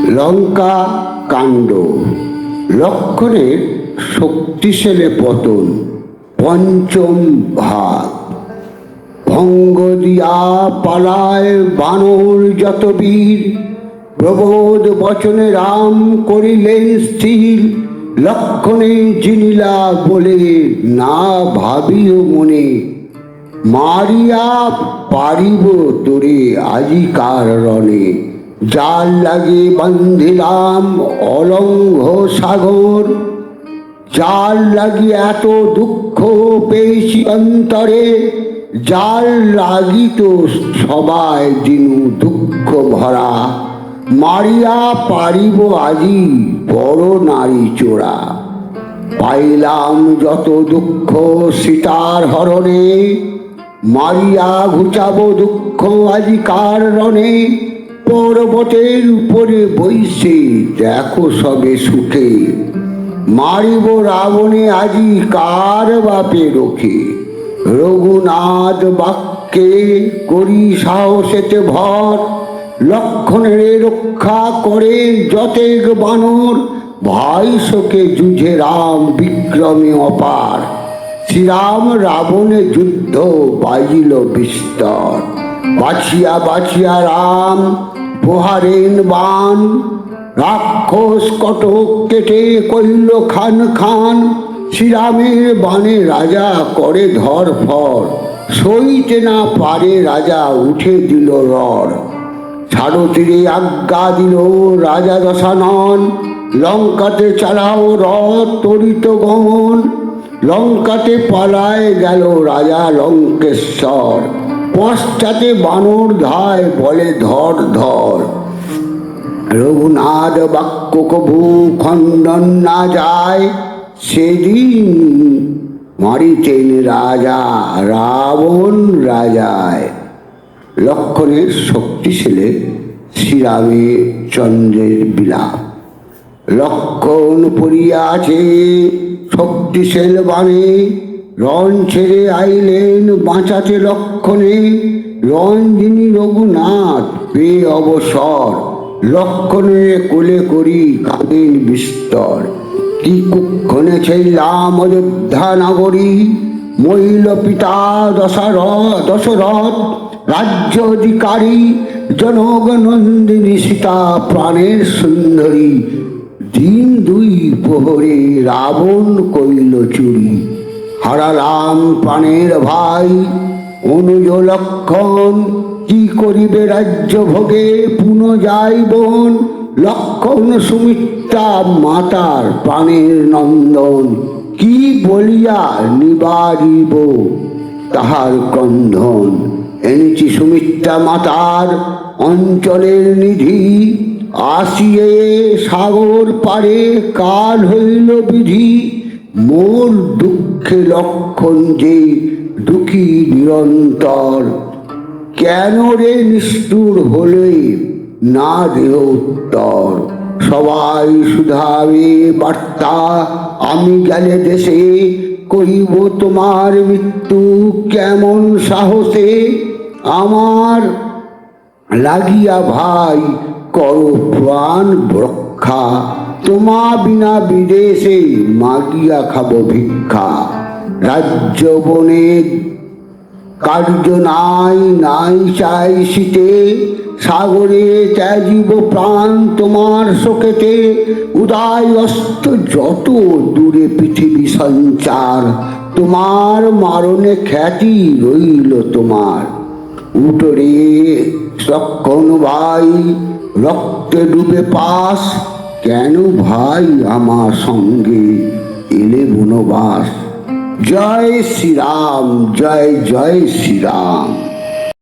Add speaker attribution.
Speaker 1: লঙ্কা কাণ্ড। লক্ষণের শক্তিশালী পতন। পঞ্চম ভাগ। ভঙ্গ দিয়া পালায় বানর যত বীর, প্রবোধ বচনে রাম করিলেন স্থির। লক্ষণে জিনিলা বলে না ভাবিও মনে, মারিয়া পারিব তোরে আজিকার রণে। জাল লাগে বান্ধিলাম অলঙ্ঘ সাগর, জাল লাগি এত দুঃখ পেয়েছি অন্তরে। জাল লাগিত সবাই দিনু দুঃখ ভরা, মারিয়া পারিব আজি বড় নারী চোরা। পাইলাম যত দুঃখ সীতার হরণে, মারিয়া ঘুচাব দুঃখ আজিকার রণে। পর্বতের উপরে বইসে দেখো সবে সুখে, মারিব রাবণে আজি কার বাপে রোখে। রঘুনাথ বাক্যে করি সাহসেতে ভর, লক্ষণের রক্ষা করে যতেক বানর। ভাই শোকে যুঝে রাম বিক্রমে অপার, শ্রীরাম রাবণে যুদ্ধ বাজিল বিস্তর। বাছিয়া বাছিয়া রাম প্রহারেন বাণ, রাক্ষস কটক কেটে কইল খান খান। শ্রীরামের বাণে রাজা করে ধরফর, সইতে না পারে রাজা উঠে দিল রড়। সারথীরে আজ্ঞা দিল রাজা দশানন, লঙ্কাতে চালাও রথ তরিত গমন। লঙ্কাতে পালায় গেল রাজা লঙ্কেশ্বর, পশ্চাতে বানর ধায় বলে ধর ধর। রঘুনাথ বাক্য কভু খণ্ডন না যায়, সেদিন মারিতেন রাজা রাবণ রাজায়। লক্ষণের শক্তিশালী শ্রীরামের চন্দ্রের বিলাপ। লক্ষণ পড়িয়াছে শক্তিশাল বাণে, রণ ছেড়ে আইলেন বাঁচাতে লক্ষণে। রঞ্জিনী রঘুনাথ পেয়ে অবসর, লক্ষণের কোলে করি কাঁদেন বিস্তর। কি কুক্ষণে ছেলাম অযোধ্যা নগরী, মহিল পিতা দশরথ রাজ্য অধিকারী। জনক নন্দিনী সীতা প্রাণের সুন্দরী, দিন দুই প্রহরে রাবণ কইল চুরি। হারালাম প্রাণের ভাই অনুজ লক্ষণ, কি করিবে রাজ্য ভোগে পুন যাই বোন। লক্ষণ সুমিত্রা মাতার প্রাণের নন্দন, কি বলিয়া নিবারিব তাহার ক্রন্দন। এনেছি সুমিত্রা মাতার অঞ্চলের নিধি, আসিয়ে সাগর পারে কাল হইল বিধি। মোর দুঃখে লক্ষণ যে দুঃখী নিরন্তর, কেন রে নিষ্ঠুর হলে না দেহ উত্তর। সবাই শুধাবে বার্তা আমি গেলে দেশে, কহিব তোমার মৃত্যু কেমন সাহসে। আমার লাগিয়া ভাই করো প্রাণ রক্ষা, তোমা বিনা বিদেশে মাগিয়া খাব ভিক্ষা। রাজ্য বনে কার্য নাই নাই চাই শীতে, সাগরে ত্যাজিব প্রাণ তোমার শোকেতে। উদয় অস্ত যত দূরে পৃথিবী সঞ্চার, তোমার মারণে খ্যাতি রইল তোমার। উঠরে লক্ষণ ভাই রক্তে ডুবে পাশ, কেন ভাই আমার সঙ্গে এলে বনবাস। জয় শ্রীরাম, জয় জয় শ্রীরাম।